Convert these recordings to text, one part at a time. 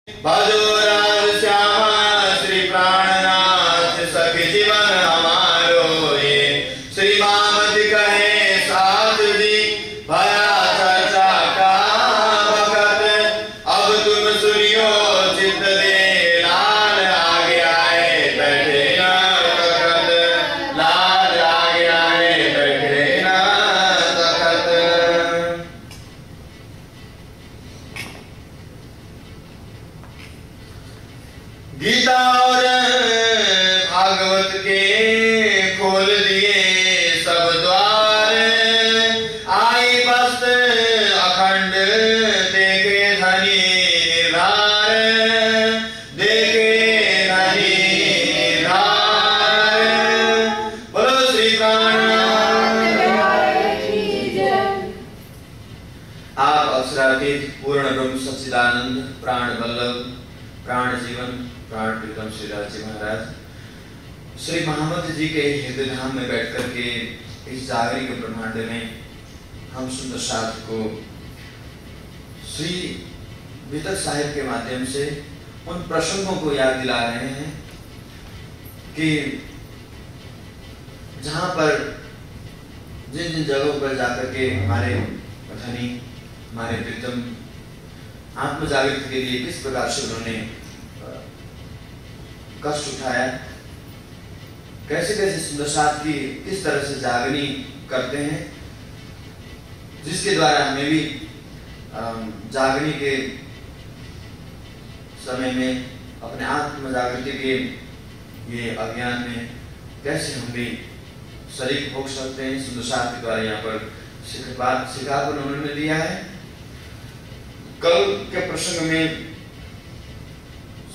भजो राज श्यामा श्री प्राणनाथ सखी जीवन हमारो ये श्री मामति कहे साथ दी भया चर्चा का वक्त अब तुम सुनियो चित्त दे लाल आगे आए बैठे न तखत लाल आगे आए बैठे न तखत। गीता और भागवत के खोल दिए सब द्वार आई बस्त अखंड देखे धनी निर्धार देखे धनी निर्धार। बोलो श्री आप अक्षरातीत पूर्ण ब्रह्म सच्चिदानंद प्राण वल्लभ प्राण जीवन प्राण प्रीतम श्रीराज जी महाराज श्री महामत जी के हृदय धाम में बैठ करके इस जागरिक ब्रह्मांड में हम सुंदर शास्त्र को श्री वितक साहिब के माध्यम से उन प्रसंगों को याद दिला रहे हैं कि जहां पर जिन जिन जगहों पर जाकर के हमारे धनी हमारे प्रीतम आत्म जागृति के लिए किस प्रकार से उन्होंने कष्ट उठाया, कैसे कैसे सुंदर साथ की किस तरह से जागनी करते हैं, जिसके द्वारा हमें भी जागनी के समय में अपने आत्म जागृति के ये अभियान में कैसे हम भी शरीक हो सकते हैं। सुंदर साथ के द्वारा यहाँ पर सिखाकर उन्होंने दिया है। कल के प्रसंग में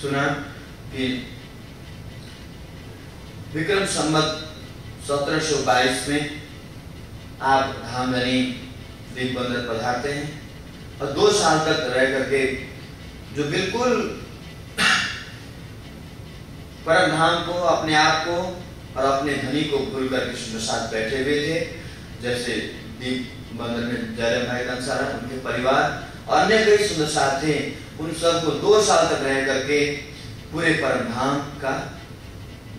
सुना कि विक्रम संवत 1722 में आप धामधनी दीप बंदर पधारते हैं और 2 साल तक रह करके जो बिल्कुल परम धाम को अपने आप को और अपने धनी को भूल करके सुंदर साथ बैठे हुए थे। जैसे दीप बंदर में जयराम भाई कंसारा उनके परिवार और अन्य कई सुंदर साथ थे, उन सबको 2 साल तक रह करके पूरे परम धाम का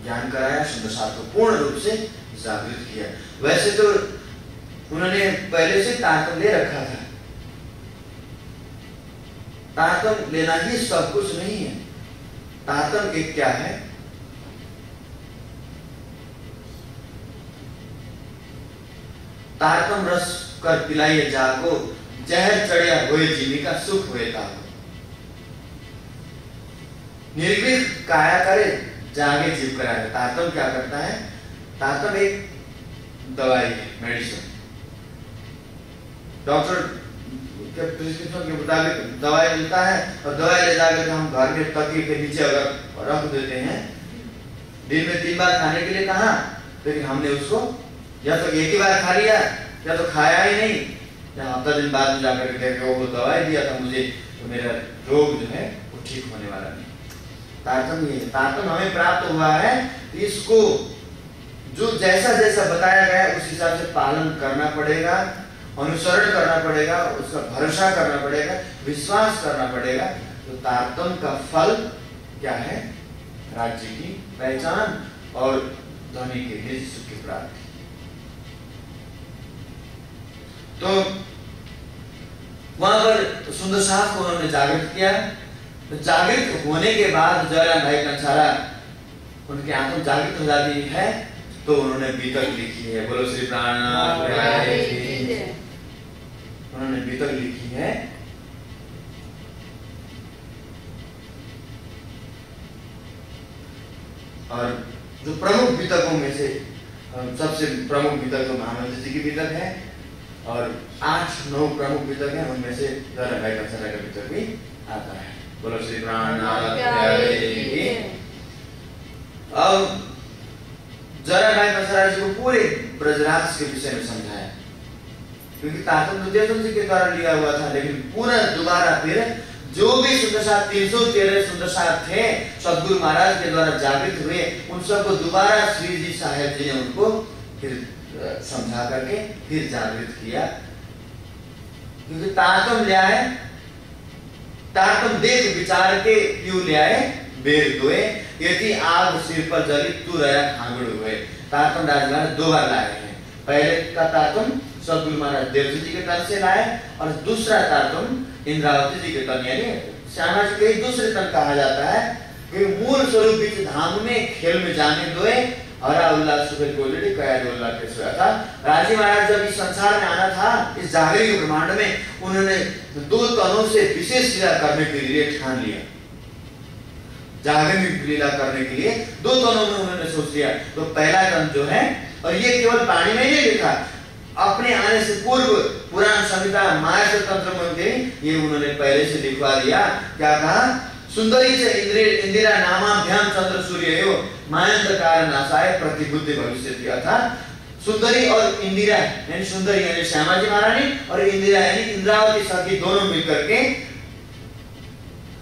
ज्ञान कराया, सुंदर साथ को पूर्ण रूप से जागृत किया। वैसे तो उन्होंने पहले से तारतम ले रखा था, तारतम लेना ही सब कुछ नहीं है। तारतम एक क्या है, तारतम रस कर पिलाइए जाको जहर चढ़िया हुए जीविका सुख हुए ताको। निर्भीक काया करे जागे जीव कराए। तारतम क्या करता है, तारतम एक दवाई है, मेडिसिन। डॉक्टर के प्रिस्क्रिप्शन के मुताबिक दवाई मिलता है और दवाई ले जाकर हम घर के तकिए के नीचे अगर रख देते हैं, दिन में 3 बार खाने के लिए कहा, लेकिन हमने उसको या तो एक ही बार खा लिया या तो खाया ही नहीं, या हफ्ता दिन बाद में जाकर के देखे वो दवाई दिया था मुझे तो मेरा रोग जो है वो ठीक होने वाला नहीं। तारतम ये, तारतम हमें प्राप्त हुआ है, इसको जो जैसा जैसा बताया गया उस हिसाब से पालन करना पड़ेगा, अनुसरण करना पड़ेगा, उसका भरोसा करना पड़ेगा, विश्वास करना पड़ेगा। तो तारतम का फल क्या है, राज्य की पहचान और धनी के निज सुख की प्राप्ति। तो वहां पर सुंदर साथ को उन्होंने जागृत किया। तो जागृत होने के बाद जयराम भाई कंसारा उनकी आत्मा जागृत हो जाती है तो उन्होंने बीतक लिखी है। बोलो श्री प्राणनाथ। उन्होंने बीतक लिखी है। और जो प्रमुख बीतकों में से सबसे प्रमुख बीतक तो महामंत्र जी की बीतक है और 8-9 प्रमुख बीतक है, उनमें से जयराम भाई कंसारा का बीतक भी आता है। बोलो श्री प्राणनाथ। अब जयराम भाई कंसारा जी को पूरे ब्रजराज के विषय में समझाया, क्योंकि तारतम दुर्योधन जी के द्वारा लिया हुआ था, लेकिन पूरा दोबारा फिर जो भी सुंदर साथ 313 सुंदर साथ थे सदगुरु महाराज के द्वारा जागृत हुए, उन सबको दोबारा श्री जी साहेब जी ने उनको फिर समझा करके फिर जागृत किया। क्योंकि तारतम लिया है तारतम देख विचार के क्यों ले आए बेर दोए, यदि आग सिर पर जली तू रया खांगड़ हुए। तारतम राज महाराज 2 बार लाए हैं। पहले का तारतम सदगुरु महाराज देवजी जी के तन से लाए और दूसरा तारतम इंद्रावती जी के तन, यानी श्यामा जी के दूसरे तन कहा जाता है कि मूल स्वरूप बीच धाम में खेल में जाने दोए हरा उल्लास सुबह गोलड़ी कया उल्लास के सोया था। राजी महाराज जब इस संसार में आना था, इस जागृत ब्रह्मांड में, उन्होंने 2 तनों से विशेष लीला करने के लिए ठान लिया। जागृत लीला करने के लिए 2 तनों में उन्होंने सोच लिया। तो पहला तन जो है, और ये केवल पानी में ही लिखा, अपने आने से पूर्व पुराण संहिता माया तंत्र में ये उन्होंने पहले से लिखवा दिया। क्या कहा? सुंदरी से इंदिरा नामाभ्याम चंद्र सूर्य यो मायांधकार नाशाय प्रतिबुद्धि भविष्य। अर्थात सुंदरी और इंदिरा, यानी सुंदरी यानी श्यामा जी महारानी और इंदिरा यानी इंद्रावती सखी दोनों मिलकर के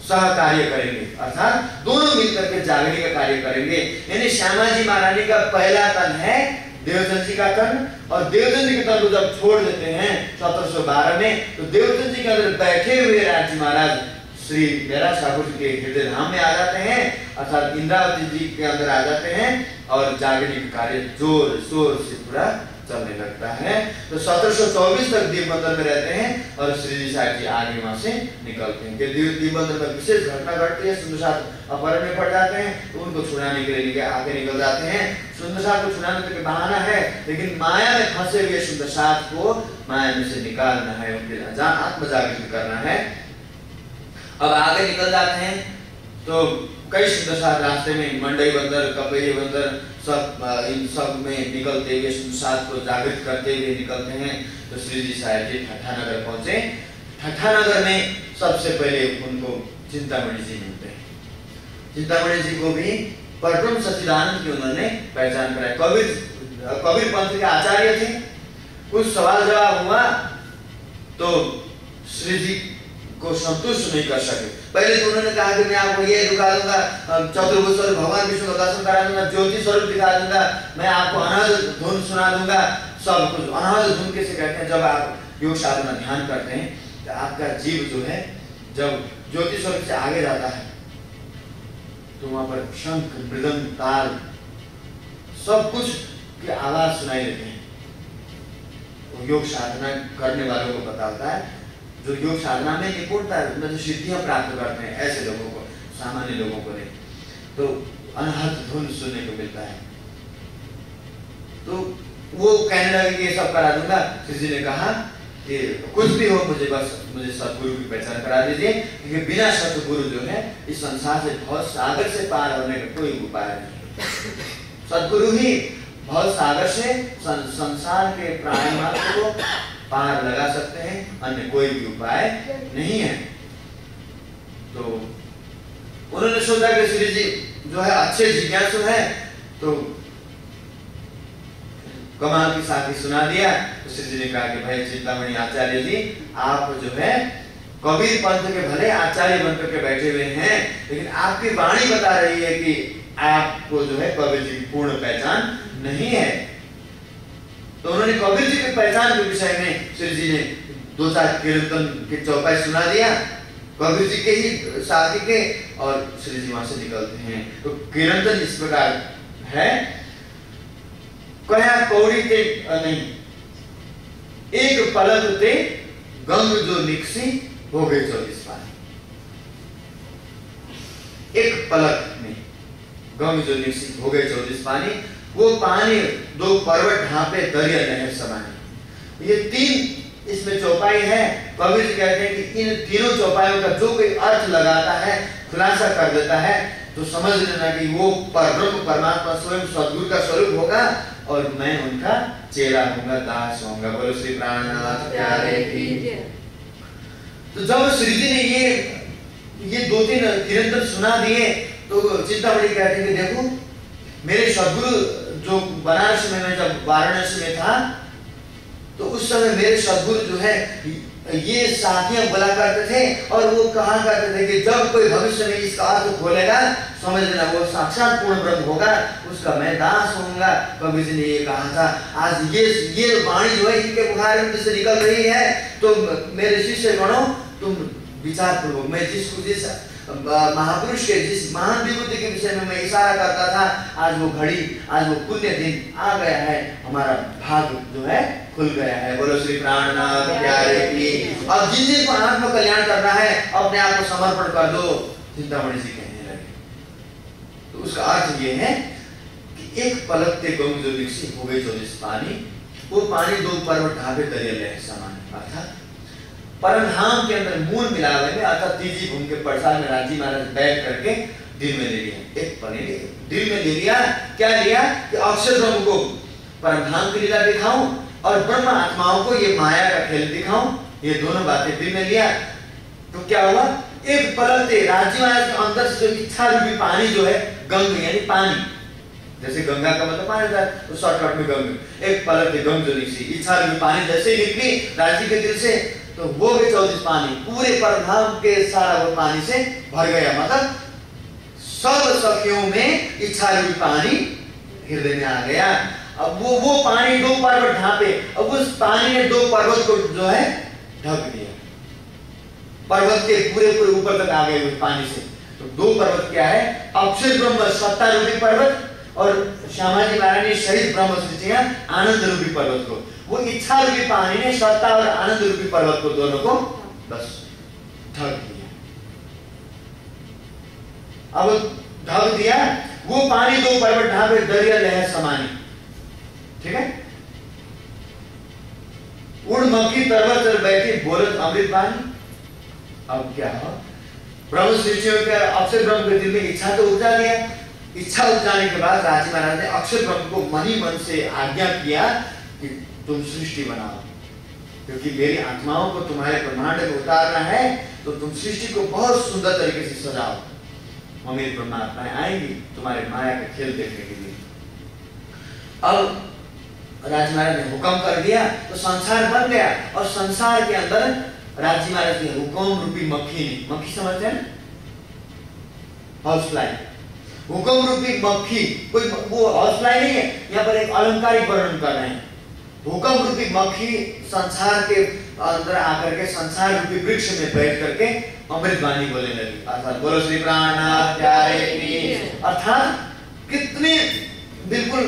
सह कार्य करेंगे, अर्थात दोनों मिलकर के जागरण का कार्य करेंगे। यानी श्यामा जी महारानी का पहला तन है देवचंद जी का तन, और देवचंद जी के तन को जब छोड़ देते हैं 1712 में, तो देवचंद जी के अंदर बैठे हुए राज महाराज श्री बैराज ठाकुर जी के हृदय धाम में आ जाते हैं, अर्थात इंद्रावती जी के अंदर आ जाते हैं और जागरण का कार्य जोर शोर से पूरा चलने लगता है। तो 1724 तक दीपबंदर में रहते हैं और श्री जी साहब जी आगे वहां से निकलते हैं। दीपबंदर में विशेष घटना घटती है, सुंदर साहब अपहरण में पड़ जाते हैं, तो उनको छुड़ाने के लिए आगे निकल जाते हैं। सुंदर साहब को छुड़ाने का बहाना है, लेकिन माया में फंसे हुए सुंदर साहब को माया में से निकालना है, उनके आत्मजागृत करना है। अब आगे निकल जाते हैं तो कई सुंदर साहब रास्ते में मंडई बंदर, कपेरी बंदर, इन सब में निकलते हुए सुंदर साहब को जागृत करते हुए निकलते हैं। तो श्री जी साहब जी ठट्ठा नगर पहुंचे। ठट्ठा नगर में सबसे पहले उनको चिंतामणि जी मिलते हैं। चिंतामणि जी को भी परब्रह्म सच्चिदानंद की उन्होंने पहचान कराई। कबीर पंथ के आचार्य थे। कुछ सवाल जवाब हुआ तो श्री जी को संतुष्ट नहीं कर सके। पहले तो उन्होंने कहा कि मैं आपको ये दिखा दूंगा, चतुर्भुज स्वरूप भगवान विष्णु का दर्शन करा दूंगा, ज्योति स्वरूप दिखा दूंगा, मैं आपको अनहद धुन सुना दूंगा, सब कुछ। अनहद धुन कैसे कहते हैं? जब आप योग साधना ध्यान करते हैं तो आपका जीव जो है जब ज्योति स्वरूप से आगे जाता है तो वहां पर शंख, मृदंग, ताल सब कुछ की आवाज सुनाई देते हैं। योग साधना करने वालों को पता होता है, जो योग साधना में निपुणता में जो सिद्धियां प्राप्त करते हैं, ऐसे लोगों को, सामान्य लोगों को नहीं, तो अनहद धुन सुनने को मिलता है। तो वो कहने लगे कि ये सब करा दूंगा। श्री जी ने कहा कि कुछ भी हो, मुझे सतगुरु की पहचान करा दीजिए, क्योंकि बिना सतगुरु जो है इस संसार से बहुत सागर से पार होने का कोई उपाय नहीं। सतगुरु ही बहुत सागर से संसार के प्राणी मात्र को पार लगा सकते हैं, अन्य कोई भी उपाय नहीं है। तो उन्होंने सोचा कि श्री जी जो है अच्छे जिज्ञासु है, तो कमाल की साथी सुना दिया। तो श्री जी ने कहा कि भाई चिंतामणि आचार्य जी, आप जो है कबीर पंथ के भले आचार्य बनकर के बैठे हुए हैं, लेकिन आपकी वाणी बता रही है कि आपको जो है कबीर जी की पूर्ण पहचान नहीं है। तो उन्होंने कबीर जी की पहचान के विषय में श्री जी ने 2-4 कीर्तन के चौपाई सुना दिया, कबीर जी के ही साथी के, और श्री जी वहां से निकलते हैं। तो कीर्तन इस प्रकार है, कहा कौड़ी ते नहीं, एक पलक ते गंग जो निकसी हो गए 24 पानी। एक पलक में गंग जो निकसी हो गए 24 पानी, वो पानी 2 पर्वत ढांपे दरिया नहर समाने। ये 3 इसमें चौपाई है। कबीर जी कहते हैं कि इन तीनों चौपाइयों का जो कोई अर्थ लगाता है, खुलासा कर देता है, तो समझ लेना कि वो परब्रह्म परमात्मा स्वयं सद्गुरु का स्वरूप होगा और मैं उनका चेला होऊंगा, दास होऊंगा। बोलो श्री प्राणनाथ प्यारे की। तो जब श्री जी ने ये 2-3 कीर्तन सुना दिए तो चिंतामणि कहते हैं कि देखो मेरे सद्गुरु जो बनारस में, मैं जब वाराणसी में था तो उस समय मेरे सद्गुरु जो है ये साथियां बोला करते थे, और वो कहा करते थे कि जब कोई भविष्य में इसका अर्थ खोलेगा समझ लेना वो साक्षात पूर्ण ब्रह्म होगा, उसका मैं दास होऊंगा। कबीर जी ने ये कहा था। आज ये वाणी जो है इनके बुखार में से निकल रही है, तो मेरे शिष्य गणों तुम विचार पूर्वक मैं जिस महापुरुष के जिस महान विभूति के विषय में मैं इशारा करता था, आज वो घड़ी, आज वो पुण्य दिन आ गया है, हमारा भाग जो है खुल गया है। बोलो श्री प्राणनाथ प्यारे की। अब जिन जिन को आत्म कल्याण करना है अपने आप को समर्पण कर दो, चिंतामणि जी कहने लगे। तो उसका अर्थ ये है कि एक पलक ते गंग जो विकसित हो गई 24 पानी, वो पानी 2 पर्वत ढाबे दरिया लहर समान, अर्थात परमधाम के अंदर मूल मिलावे में, अर्थात तीजी भूमि के प्रसाद में राजी महाराज बैठ करके दिल में ले लिया, एक पनी दिल में ले लिया। क्या लिया कि अक्षर ब्रह्म को परमधाम की लीला दिखाऊं और ब्रह्म आत्माओं को ये माया का खेल दिखाऊं, ये दोनों बातें दिल में लिया। तो क्या हुआ, एक पलक से राजी महाराज के अंदर से जो इच्छा रूपी पानी जो है, गंग यानी पानी, जैसे गंगा का मतलब पानी था तो शॉर्टकट में गंग, एक पलक से गंग जो निकली, इच्छा रूपी पानी जैसे ही निकली राजी के दिल से, तो वो भी 24 पानी पूरे परमधाम के सारा वो पानी से भर गया। मतलब सब सखियों में इच्छा रूपी पानी हृदय में आ गया। अब वो पानी 2 पर्वत ढांपे, अब उस पानी ने 2 पर्वत को जो है ढक दिया, पर्वत के पूरे ऊपर तक आ गए उस पानी से। तो 2 पर्वत क्या है, अक्षर ब्रह्म सत्ता रूपी पर्वत और श्यामाजी महाराज ने शहीद ब्रह्म सृष्टिया आनंद रूपी पर्वत को, वो इच्छा रूपी पानी ने सत्ता और आनंद रूपी पर्वत को दोनों को बस ढक दिया। अब ढक दिया, वो पानी 2 पर्वत ढाबे दरिया लहर समानी, ठीक है। उड़ मक्खी पर्वत पर बैठी बोलत अमृत पानी। अब क्या हो, ब्रह्म सृष्टियों के अक्षर ब्रह्म के दिल में इच्छा तो उपजा दिया। इच्छा उपजाने के बाद राजी महाराज ने अक्षर ब्रह्म को मन ही मन से आज्ञा किया कि तुम सृष्टि बनाओ, क्योंकि मेरी आत्माओं को तुम्हारे ब्रह्मांड में उतारना है, तो तुम सृष्टि को बहुत सुंदर तरीके से सजाओ। मेरी ब्रह्मात्माएं आएंगी तुम्हारे माया के खेल देखने के लिए। अब राजी महाराज ने हुक्म कर दिया तो संसार बन गया, और संसार के अंदर राजी महाराज ने हुक्म रूपी मक्खी ने, मक्खी समझते हैं, हाउस फ्लाई, हुक्म रूपी मक्खी, कोई वो हाउस फ्लाई नहीं है, यहाँ पर एक अलंकारिक वर्णन कर रहे हैं। हुक्म रूपी मक्खी संसार के अंदर आकर के संसार रूपी वृक्ष में बैठ करके अमृतवाणी बोलने लगी, अर्थात बोलो श्री प्राणनाथ प्यारे की। अर्थात कितने बिल्कुल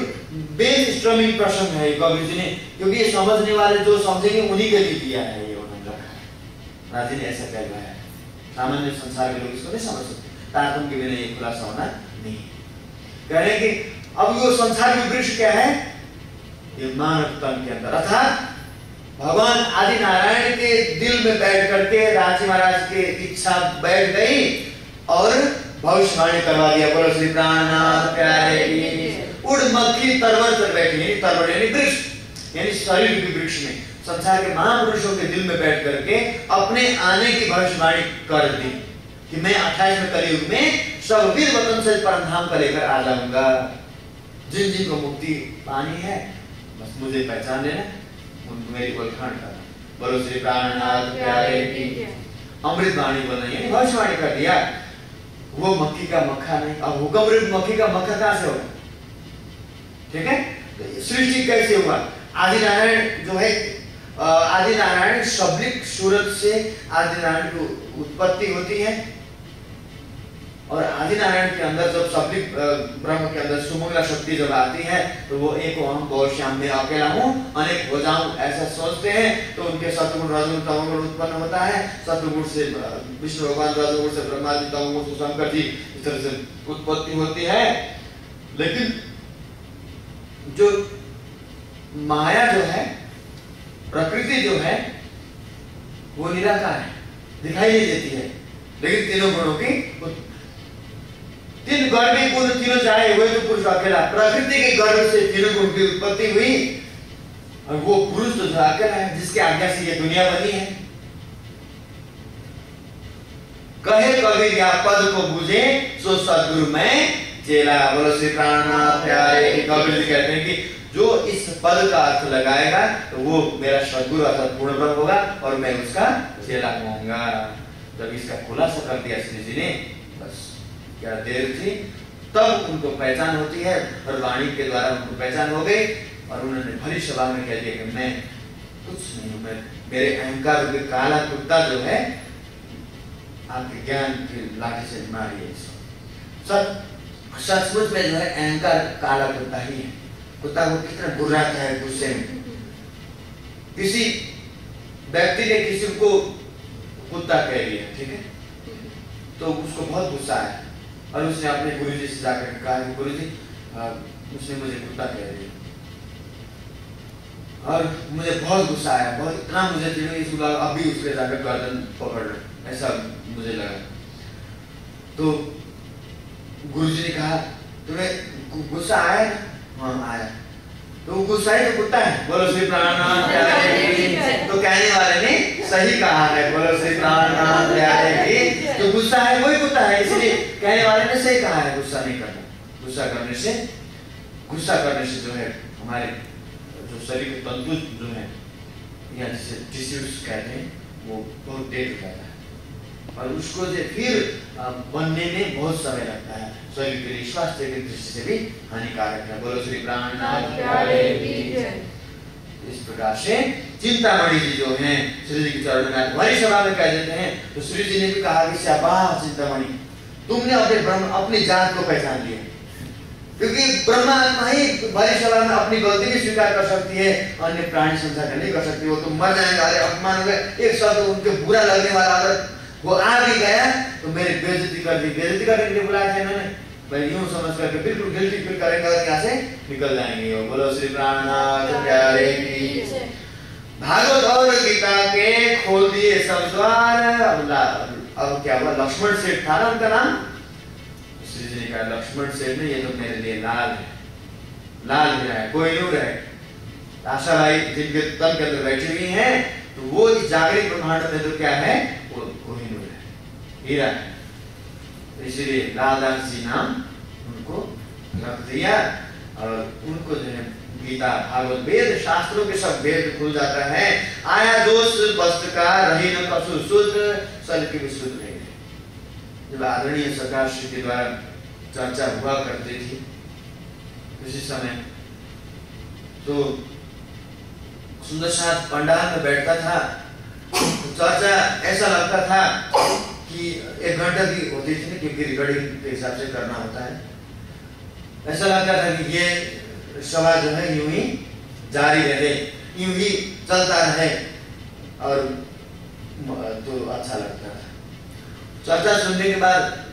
बेस स्ट्रमिंग प्रसंग है कबीर जी ने, क्योंकि ये समझने वाले जो समझेंगे उन्हीं के लिए दिया है, ये उन्होंने रखा है। राजी ने ऐसा कहलाया है, सामान्य संसार के लोग इसको नहीं समझ सकते, तारतम के बिना ये खुलासा होना नहीं। कह रहे कि अब वो संसार की वृक्ष क्या है, ये मानव तन के अंदर, अर्थात भगवान आदि नारायण के दिल में बैठ करके राजी महाराज की इच्छा बैठ गई और भविष्यवाणी करवा दिया। बोलो श्री प्राणनाथ प्यारे की। उड़ मक्खी तरवर पर बैठी, यानी तरवर यानी वृक्ष, यानी शरीर के वृक्ष में संसार के महापुरुषों के दिल में बैठ करके अपने आने की भविष्यवाणी कर दी कि मैं 28वें कलयुग में सब वीर वतन से परमधाम का लेकर आ जाऊंगा। जिन जिन को मुक्ति पानी है बस मुझे पहचान लेना, उनको मेरी बखान करना। बोलो श्री प्राणनाथ प्यारे की। अमृतवाणी बोलना यानी भविष्यवाणी कर दिया। वो मक्खी का मक्खा नहीं, अब हुक्म मक्खी का मक्खा कहां से होगा, ठीक है। सृष्टि कैसे हुआ, आदि नारायण जो है, आदि नारायण शब्दिक सूरत से आदि नारायण की उत्पत्ति होती है, और आदि नारायण के अंदर जब शब्दिक ब्रह्म के अंदर सुमंगला शक्ति जब आती है तो वो एक हम बहुत श्याम में अकेला हूँ अनेक हो जाऊं ऐसा सोचते हैं, तो उनके सत्वगुण रजोगुण तमोगुण उत्पन्न होता है। सत्वगुण से विष्णु भगवान, रजोगुण से ब्रह्मा जी, तमोगुण से शंकर जी, इस तरह से उत्पत्ति होती है। लेकिन जो माया जो है, प्रकृति जो है, वो निराकार है, दिखाई नहीं देती है, लेकिन तीनों गुणों की, तीन गर्भ गुण तीनों चाहे हुए तो पुरुष अकेला, प्रकृति के गर्भ से तीनों गुण की उत्पत्ति हुई, और वो पुरुष तो अकेला है जिसके आज्ञा से ये दुनिया बनी है। कहे कबीर या पद को बुझे सो सदगुरु मैं चेला। बोलो श्री प्राणनाथ प्यारे। कबीर जी कहते हैं कि जो इस पद का अर्थ लगाएगा तो वो मेरा सदगुरु अर्थात पूर्ण ब्रह्म होगा और मैं उसका चेला कहूंगा। जब इसका खुलासा कर दिया श्री जी ने, बस क्या देर थी, तब उनको पहचान होती है, और वाणी के द्वारा उनको पहचान हो गई, और उन्होंने भली सभा में कह दिया कि मैं कुछ नहीं हूं, मैं मेरे अहंकार के काला कुत्ता जो है आपके ज्ञान की लाठी से मारिए इसको। सचमुच में जो है अहंकार काला कुत्ता ही है। कुत्ता को कितना गुर्राता है गुस्से में। किसी व्यक्ति ने किसी को कुत्ता कह दिया, ठीक है, तो उसको बहुत गुस्सा आया और उसने अपने गुरुजी से जाकर कहा कि गुरुजी उसने मुझे कुत्ता कह दिया और मुझे बहुत गुस्सा आया, बहुत इतना मुझे चिढ़, अभी उसके जाकर गर्दन पकड़ लो, ऐसा मुझे लगा। तो गुरुजी ने कहा तुम्हें गुस्सा आया ना? हाँ आया। तो गुस्सा ही तो कुत्ता है। बोलो श्री प्राणनाथ प्यारे की। तो कहने वाले ने सही कहा है, बोलो श्री प्राणनाथ प्यारे की। तो गुस्सा है वही कुत्ता है, इसलिए कहने वाले ने सही कहा है गुस्सा नहीं करना। गुस्सा करने से जो है हमारे जो शरीर के तंतु जो है या जिसे टिश्यूज कहते हैं वो बहुत देर हो जाता है और उसको जो फिर बनने में बहुत समय लगता है। शरीर के लिए स्वास्थ्य की दृष्टि से भी हानिकारक है। बोलो श्री प्राणनाथ प्यारे की। इस प्रकार से चिंतामणि जी जो हैं श्री जी के चरणों में हमारी सभा में कह देते हैं, तो श्री जी ने भी कहा कि शाबाश चिंतामणि, तुमने अपनी जात को पहचान लिया। क्योंकि ब्रह्मात्मा ही भरी सभा में अपनी गलती भी स्वीकार कर सकती है, अन्य प्राणी संसार नहीं कर सकती। वो तो मर जाएंगे, अरे अपमान हो गए, एक शब्द उनके बुरा लगने वाला अगर वो आ भी गया तो मेरी बेइज्जती कर दी। बेइज्जती करने के लिए बुलाया था इन्होंने, पहले यूं समझ करके बिल्कुल गिल्टी फील करेंगे और यहाँ से निकल जाएंगे। बोलो श्री प्राणनाथ प्यारे की। भागवत और गीता के खोल दिए सब द्वार। अब क्या हुआ? लक्ष्मण सेठ था ना उनका नाम। श्री जी ने कहा लक्ष्मण सेठ ने, ये तो मेरे लिए लाल है, लाल हीरा है, कोहिनूर है। आशा भाई जिनके तन के अंदर बैठी हुई है, तो वो जागृत ब्रह्मांड में तो क्या है? वो कोहिनूर है, हीरा है। इसलिए लालदास जी नाम उनको रख दिया और उनको जो है गीता भागवत वेद शास्त्रों के सब वेद खुल जाता है। आया दोष वस्त्र का रही न कछु शुद्ध सल की विशुद्ध नहीं। जब आदरणीय सरकार श्री के द्वारा चर्चा हुआ करती थी उसी समय, तो सुंदर साथ पंडाल में बैठता था, तो चर्चा ऐसा लगता था कि 1 घंटा की होती थी, क्योंकि रिकॉर्डिंग के हिसाब से करना होता है। ऐसा लगता था कि ये सभा जो है यूं ही जारी रहे, यूं ही चलता रहे और तो अच्छा लगता था। चर्चा सुनने के बाद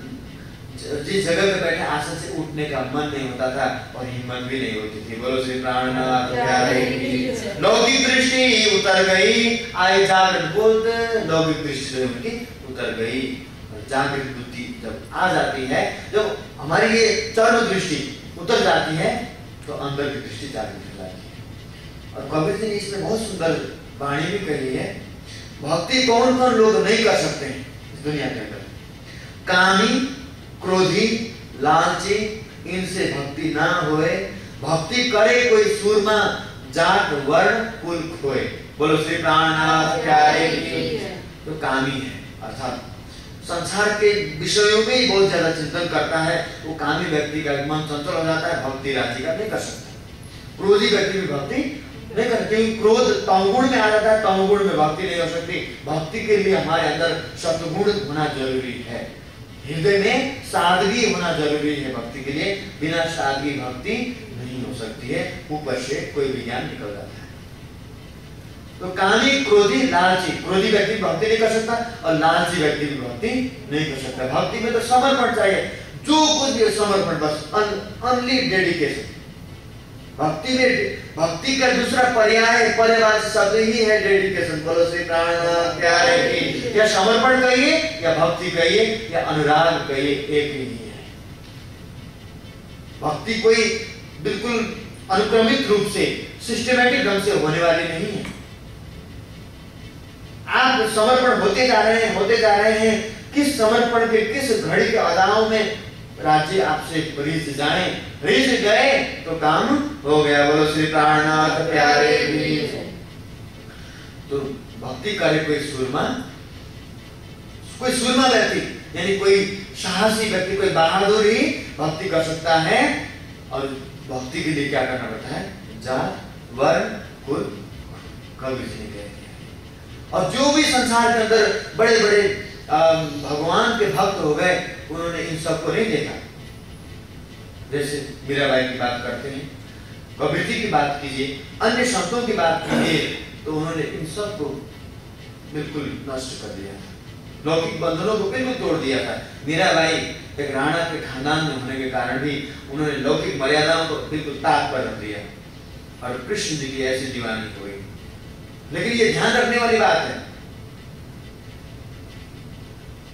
जिस जगह पे बैठे आसन से उठने का मन नहीं होता था और हिम्मत भी नहीं होती थी। बोलो श्री प्राणनाथ प्यारे की। लौकिक दृष्टि उतर गई, आए जागृत बुद्ध। लौकिक दृष्टि उनकी उतर गई और जागृत बुद्धि जब आ जाती है, जब हमारी ये चरम दृष्टि उतर जाती है, तो अंदर की दृष्टि जागृत हो जाती है। और कबीर जी ने इसमें बहुत सुंदर वाणी भी कही है। भक्ति कौन कौन लोग नहीं कर सकते हैं इस दुनिया के अंदर? कामी, क्रोधी, लालची, इनसे भक्ति ना होए। भक्ति करे कोई सूरमा, जात वर्ण कुल खोए। बोलो श्री प्राणनाथ प्यारे की। तो कामी है, अर्थात संसार के विषयों में ही बहुत ज्यादा चिंतन करता है, वो कामी व्यक्ति का मन चंचल हो जाता है, भक्ति राजी का नहीं कर सकता। क्रोधी व्यक्ति भी भक्ति नहीं करते, क्रोध तमगुण में आ जाता है, तमगुण में भक्ति नहीं हो सकती। भक्ति के लिए हमारे अंदर सत्गुण होना जरूरी है, हृदय में सादगी होना जरूरी है। भक्ति के लिए बिना सादगी भक्ति नहीं हो सकती है, ऊपर से कोई विज्ञान निकल जाता है। तो कामी, क्रोधी, लालची, क्रोधी व्यक्ति भक्ति नहीं कर सकता और लालची व्यक्ति भी भक्ति नहीं कर सकता। भक्ति में तो समर्पण चाहिए, जो कुछ भी समर्पण, बस ओनली डेडिकेशन। भक्ति में भक्ति का दूसरा पर्याय पर्यायवाची शब्द ही है डेडिकेशन। बोलो श्री प्राणनाथ प्यारे की। या समर्पण कहिए या भक्ति कहिए या अनुराग कहिए, एक ही है। भक्ति कोई बिल्कुल अनुक्रमित रूप से सिस्टमैटिक ढंग से होने वाली नहीं है। आप समर्पण होते जा रहे हैं, किस समर्पण के किस घड़ी के अदाओं में राज्य आपसे रिझ जाए, रिझ गए तो काम हो गया। बोलो श्री प्राणनाथ प्यारे की। तो भक्ति करे कोई सूरमा व्यक्ति, यानी कोई साहसी व्यक्ति, कोई बहादुर ही भक्ति कर सकता है। और भक्ति के लिए क्या करना पड़ता है? जात, वर्ण, कुल, कबीर जी ने कह दिया। और जो भी संसार के अंदर बड़े बड़े भगवान के भक्त हो गए, उन्होंने इन सबको नहीं देखा। जैसे मीराबाई की बात करते हैं, कबीर जी की बात कीजिए, अन्य संतों की बात कीजिए, तो उन्होंने इन सबको बिल्कुल नष्ट कर दिया था, लौकिक बंधनों को बिल्कुल तोड़ दिया था। मीराबाई एक राणा के खानदान में होने के कारण भी उन्होंने लौकिक मर्यादाओं को बिल्कुल ताक पर रख दिया और कृष्ण जी की ऐसी दीवानी हो गई। लेकिन ये ध्यान रखने वाली बात है,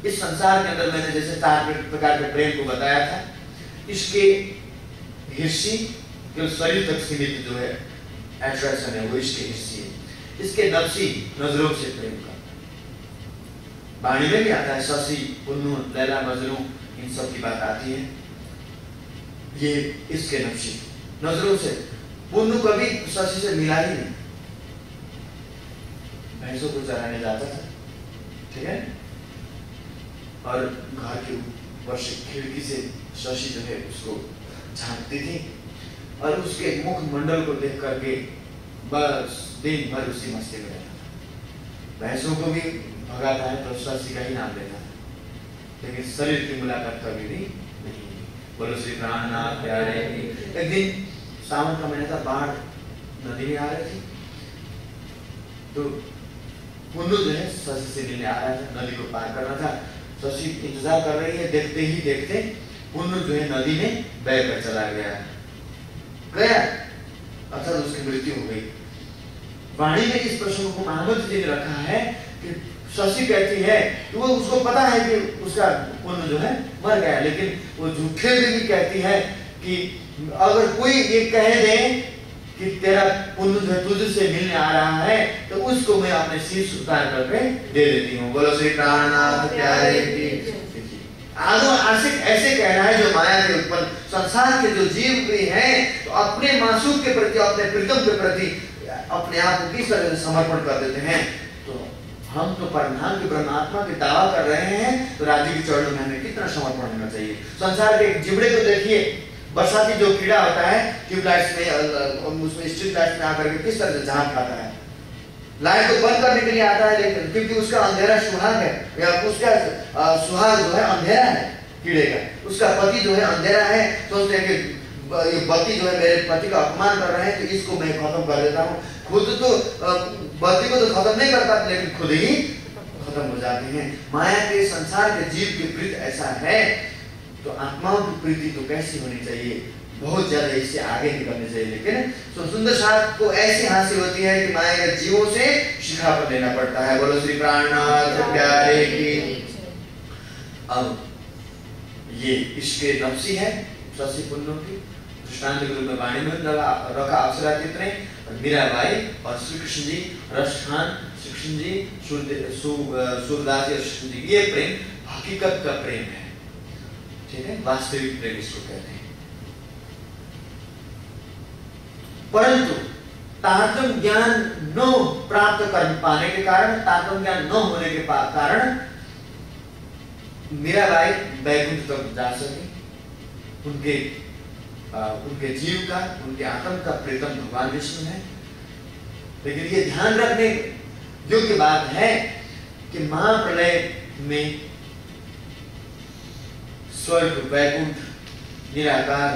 इस संसार के अंदर मैंने जैसे 4 प्रकार के प्रेम को बताया था, इसके हिस्सी केवल शरीर तक सीमित जो है अट्रैक्शन है वो इसके हिस्सी है। इसके नफ्सी नजरों से प्रेम का वाणी में भी आता है, शशि, पुन्नू, लैला, मजनू, इन सब की बात आती है। ये इसके नफ्सी नजरों से, पुन्नू कभी शशि से मिला ही नहीं, भैंसों को चराने जाता था, ठीक है, और घर के ऊपर से खिड़की से शशि जो है उसको झांकती थी और उसके मुख मंडल को देख करके बस दिन भर उसी मस्ती में रहता था। भैंसों को भी भगाता है तो शशि का ही नाम लेता था, लेकिन शरीर की मुलाकात कभी भी नहीं। बोलो श्री प्राणनाथ प्यारे। एक दिन सावन का महीना था, बाढ़ नदी में आ रही थी, तो पुन्नू जो है शशि से मिलने आ रहा था, नदी को पार करना था। शशि इंतजार कर रही है, देखते ही देखते पुन्नू जो है नदी में बह कर चला गया अर्थात उसकी मृत्यु हो गई। वाणी में इस प्रश्न को महामत जी ने रखा है कि शशि कहती है कि वो उसको पता है कि उसका पुण्य जो है मर गया, लेकिन वो झूठे भी कहती है कि अगर कोई ये कह दे कि तेरा पुण्य जो है तुझसे मिलने आ रहा है तो उसको मैं अपने शीश उतार करके दे देती हूँ। बोलो श्री प्राणनाथ प्यारे की। आदो आशिक ऐसे कह रहा है जो माया के उत्पन्न संसार के जो जीव भी हैं, तो अपने मासूम के प्रति, अपने प्रीतम के प्रति अपने आप को किस तरह से समर्पण कर देते हैं। तो हम तो परमधाम की ब्रह्मात्मा की दावा कर रहे हैं, तो राजी के चरणों में हमें कितना समर्पण होना चाहिए। संसार के जिबड़े को देखिए, बरसाती जो कीड़ा होता है ट्यूबलाइट्स में, उसमें स्ट्रीट लाइट में आकर के किस तरह से झांक खाता है, लाइट को बंद करने के लिए आता है, लेकिन क्योंकि उसका अंधेरा सुहाग है, या उसका सुहाग जो है अंधेरा है कीड़े का, उसका पति जो है अंधेरा है, सोचते हैं कि ये बत्ती जो है मेरे पति का अपमान कर रहे हैं तो इसको मैं खत्म कर देता हूँ। खुद तो बत्ती को तो खत्म नहीं करता, लेकिन खुद ही खत्म हो जाते हैं। माया के संसार के जीव की प्रीति ऐसा है, तो आत्माओं की प्रीति तो कैसी होनी चाहिए, बहुत ज्यादा इससे आगे निकलने चाहिए। लेकिन सुंदर साथ को ऐसी हासिल होती है कि माया के जीवों से शिखा पर लेना पड़ता है। बोलो श्री प्राणनाथ प्यारे की। अब ये इसके नफ्सी है शशि पुन्नू की, दृष्टांत के रूप में वाणी में रखा अप्सरा चित्र और मीराबाई और श्री कृष्ण जी, रस खान, श्री कृष्ण जी, सूरदास और कृष्ण जी, ये प्रेम हकीकत का प्रेम है, ठीक है, वास्तविक प्रेम इसको कहते हैं। परंतु तारतम्य ज्ञान न प्राप्त कर पाने के कारण, तारतम्य ज्ञान न होने के कारण मीराबाई वैकुंठ तक जा सके, उनके जीव का, उनके आत्म का प्रीतम भगवान विष्णु है। लेकिन ये ध्यान रखने योग्य बात है कि महाप्रलय में स्वर्ग, वैकुंठ, निराकार,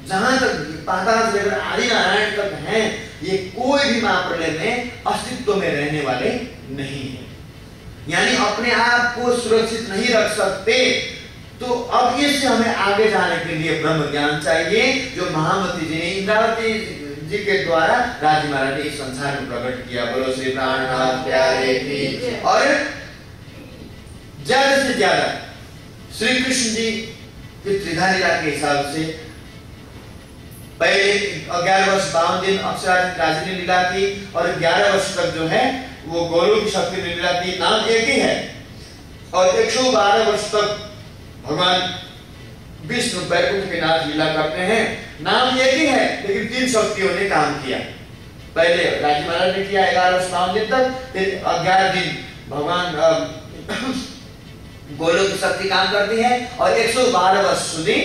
जहां तक पाताल से लेकर आदि नारायण तक हैं, ये कोई भी महाप्रलय में अस्तित्व में रहने वाले नहीं है, यानी अपने आप को सुरक्षित नहीं रख सकते। तो अब इससे हमें आगे जाने के लिए ब्रह्म ज्ञान चाहिए, जो महामती जी ने, इंद्रावती जी के द्वारा राजी महाराज ने इस संसार में प्रकट किया। बोलो श्री प्राणनाथ प्यारे की। और ज्यादा से ज्यादा श्री कृष्ण जी की त्रिधा लीला के हिसाब से पहले 11 वर्ष 52 दिन अप्सरा राजी ने लीला की, और 11 वर्ष तक जो है वो गौरव की शक्ति ने लीला की। नाम एक ही है, और 112 वर्ष तक भगवान विष्णु वैकुंठ के नाथ लीला करते हैं। नाम एक ही है, लेकिन 3 शक्तियों ने काम किया। पहले राजी महाराज ने किया 11 वर्ष 52 दिन तक, फिर 11 दिन भगवान गोलोक की शक्ति काम करती है, और 112 वर्ष સુધી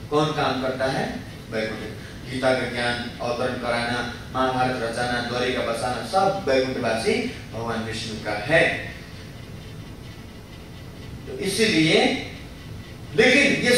कौन काम करता है? वैकुंठ। गीता का ज्ञान अवतरण कराना, महाभारत रचाना, द्वारिका बसाना, सब वैकुंठवासी भगवान विष्णु का है। तो इसीलिए, लेकिन ये